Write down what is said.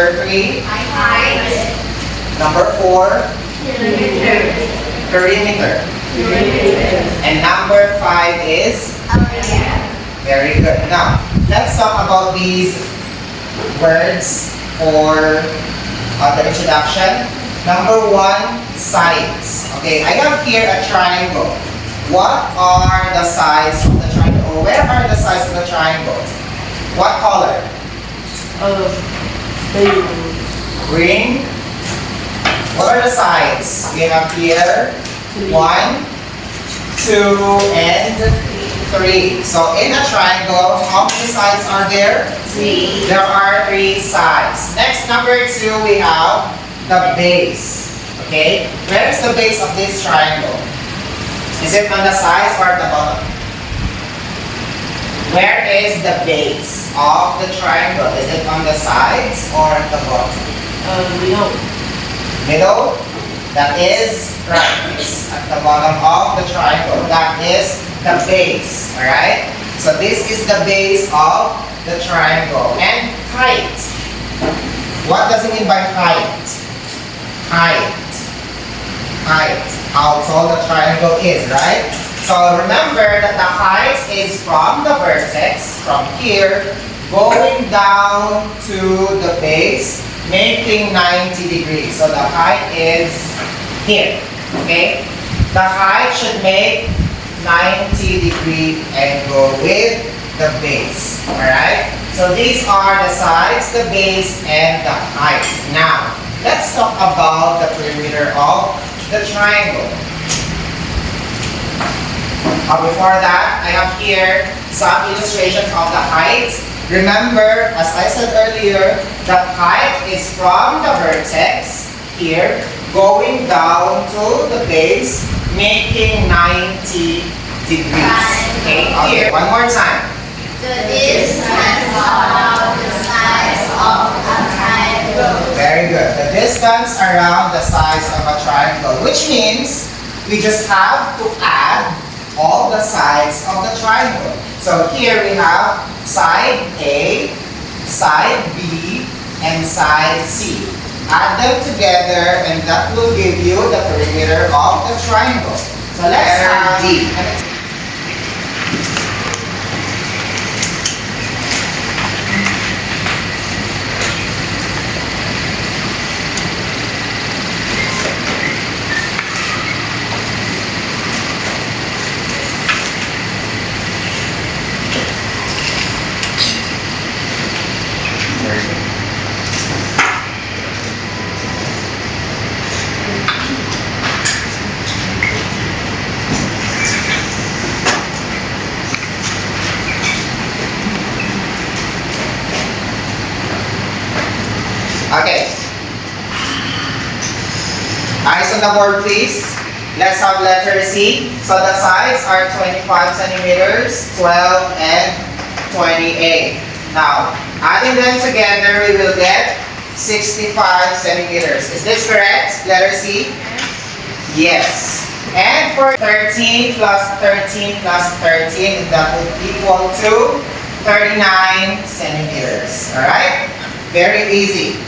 Number 3. Height. Number 4. Perimeter. Perimeter. And number 5 is? Area. Very good. Now, let's talk about these words for the introduction. Number 1, sides. Okay, I have here a triangle. What are the sides of the triangle? Where are the sides of the triangle? What color? Green. What are the sides? We have here 1, 2, and 3. So in a triangle, how many sides are there? 3. There are 3 sides. Next, number 2, we have the base. Okay? Where is the base of this triangle? Is it on the sides or at the bottom? Where is the base of the triangle? Is it on the sides or at the bottom? Middle? That is right. It's at the bottom of the triangle. That is the base. Alright? So this is the base of the triangle. And height. What does it mean by height? Height. Height. How tall the triangle is, right? So remember that the height is from the vertex, from here, going down to the base, making 90 degrees. So the height is here. Okay? The height should make 90 degree and go with the base. Alright? So these are the sides, the base, and the height. Now, let's talk about the perimeter of the triangle. Before that, I have here some illustrations of the height. Remember, as I said earlier, the height is from the vertex here, going down to the base, making 90 degrees. Okay, one more time. The distance of the sides of a triangle. Very good. The distance around the sides of a triangle, which means we just have to add all the sides of the triangle. So here we have side A, side B, and side C. Add them together and that will give you the perimeter of the triangle. So let's have D. Okay. Eyes on the board, please. Let's have letter C. So the sides are 25 centimeters, 12, and 28. Now, adding them together, we will get 65 centimeters. Is this correct? Letter C? Yes. And for 13 plus 13 plus 13, that would equal to 39 centimeters. Alright? Very easy.